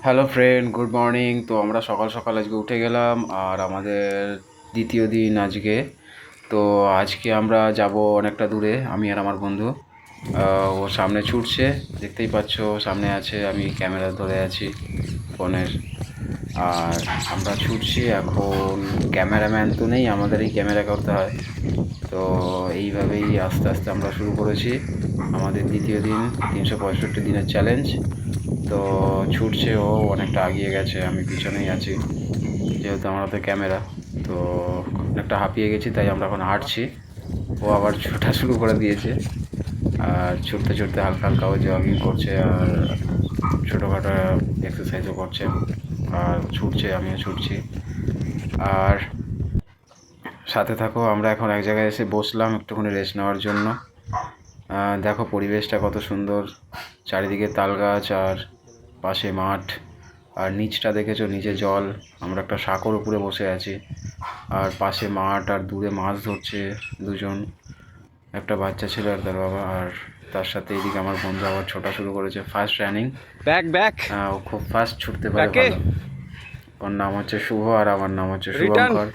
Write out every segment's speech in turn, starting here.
Hello friend, good morning. তো আমরা সকাল সকাল আজকে উঠে গেলাম, আর আমাদের দ্বিতীয় দিন আজকে। তো আজকে আমরা যাব অনেকটা দূরে, আমি আর আমার বন্ধু। ও সামনে ছুটছে, দেখতেই পাচ্ছ সামনে আছে, আমি ক্যামেরা ধরে আছি ফোনের। আর আমরা ছুটছি এখন। ক্যামেরাম্যান তো নেই, আমাদেরই ক্যামেরা করতে হয়। তো এইভাবেই আস্তে আস্তে আমরা শুরু করেছি আমাদের দ্বিতীয় দিন, 365 দিনের চ্যালেঞ্জ। তো ছুটছে, ও অনেকটা আগিয়ে গেছে, আমি পিছনেই আছি, যেহেতু আমার হাতে ক্যামেরা। তো অনেকটা হাঁপিয়ে গেছি, তাই আমরা এখন হাঁটছি। ও আবার ছোটা শুরু করে দিয়েছে, আর ছুটতে ছুটতে হালকা হালকা ও জগিং করছে, আর ছোটোখাটো এক্সারসাইজও করছে, আর ছুটছে, আমিও ছুটছি। আর সাথে থাকো। আমরা এখন এক জায়গায় এসে বসলাম একটুখানি রেস্ট নেওয়ার জন্য। দেখো পরিবেশটা কত সুন্দর, চারিদিকে তাল গাছ আর পাশে মাঠ, আর নিচটা দেখেছো, নিচে জল। আমরা একটা সাঁকোর উপরে বসে আছি, আর পাশে মাঠ, আর দূরে মাছ ধরছে দুজন, একটা বাচ্চা ছেলে আর তার বাবা। আর তার সাথে এদিকে আমার বন্ধু আবার ছোটা শুরু করেছে, ফার্স্ট রানিং। ও খুব ফাস্ট ছুটতে পারে, ভালো। ওর নাম হচ্ছে শুভ, আর আমার নাম হচ্ছে শুভঙ্কর।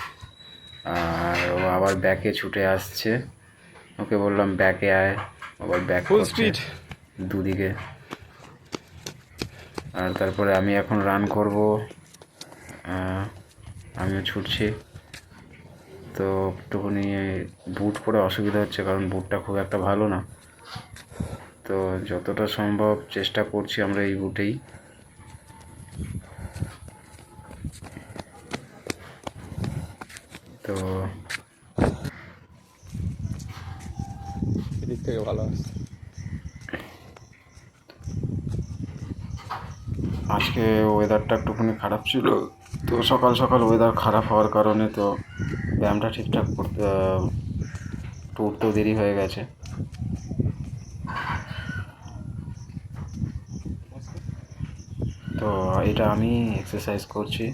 আর ও আবার ব্যাকে ছুটে আসছে, ওকে বললাম ব্যাকে আয়, আবার ব্যাক করছে দুদিকে। আর তারপরে আমি এখন রান করব, আমিও ছুটছি। তো একটুখানি বুট পরে অসুবিধা হচ্ছে, কারণ বুটটা খুব একটা ভালো না। তো যতটা সম্ভব চেষ্টা করছি আমরা এই বুটেই। তো এদিক থেকে ভালো আছে। আজকে ওয়েদারটা একটুখানি খারাপ ছিল, তো সকাল সকাল ওয়েদার খারাপ হওয়ার কারণে তো ব্যায়ামটা ঠিকঠাক করতে একটু উঠতেও দেরি হয়ে গেছে। তো এটা আমি এক্সারসাইজ করছি।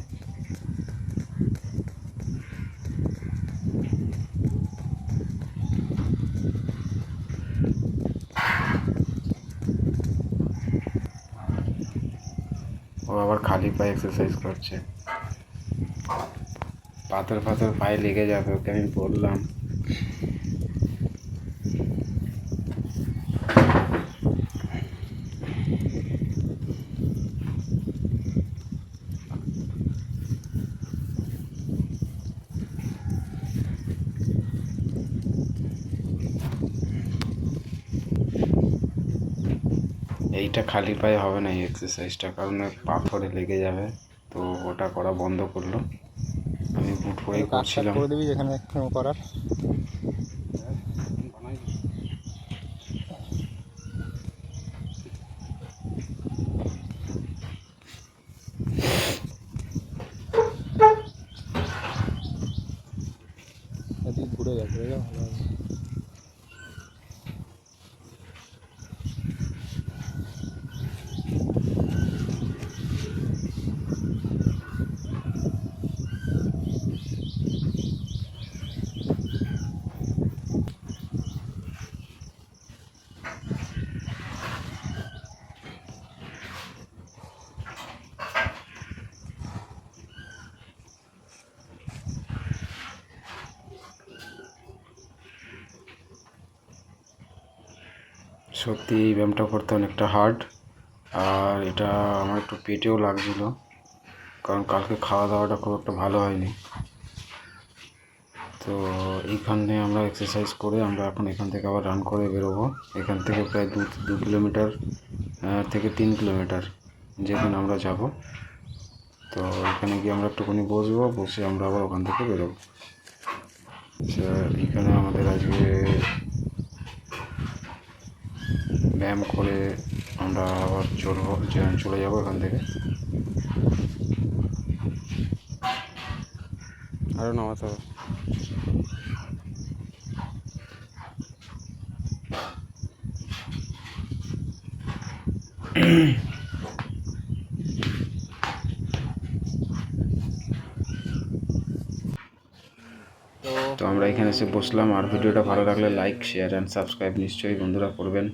ও আবার খালি পায়ে এক্সারসাইজ করছে, পাথর ফাথর পায়ে লেগে যাবে, ওকে আমি বললাম। এইটা খালি পায়ে হবে না এই এক্সারসাইজটা, কারণ পাথরে লেগে যাবে। তো ওটা করা বন্ধ করলো, আমি বুট পরেই করছিলাম। করে দিবি যেখানে করার। এদিক ঘুরে যাবে, ভালো হবে। সত্যি এই ব্যায়ামটা করতে অনেকটা হার্ড, আর এটা আমার একটু পেটেও লাগছিল, কারণ কালকে খাওয়া দাওয়াটা খুব একটা ভালো হয়নি। তো এইখানে আমরা এক্সারসাইজ করে আমরা এখন এখান থেকে আবার রান করে বেরোবো। এখান থেকে প্রায় 2 কিলোমিটার থেকে 3 কিলোমিটার যেখানে আমরা যাব। তো এখানে গিয়ে আমরা একটুখানি বসবো, বসে আমরা আবার ওখান থেকে বেরোবো। এখানে আমাদের আজকে ব্যায়াম করে আমরা আবার চলে যাবো এখান থেকে। আরও নামাতে হবে। তো আমরা এখানে এসে বসলাম, আর ভিডিওটা ভালো লাগলে লাইক, শেয়ার অ্যান্ড সাবস্ক্রাইব নিশ্চয়ই বন্ধুরা করবেন।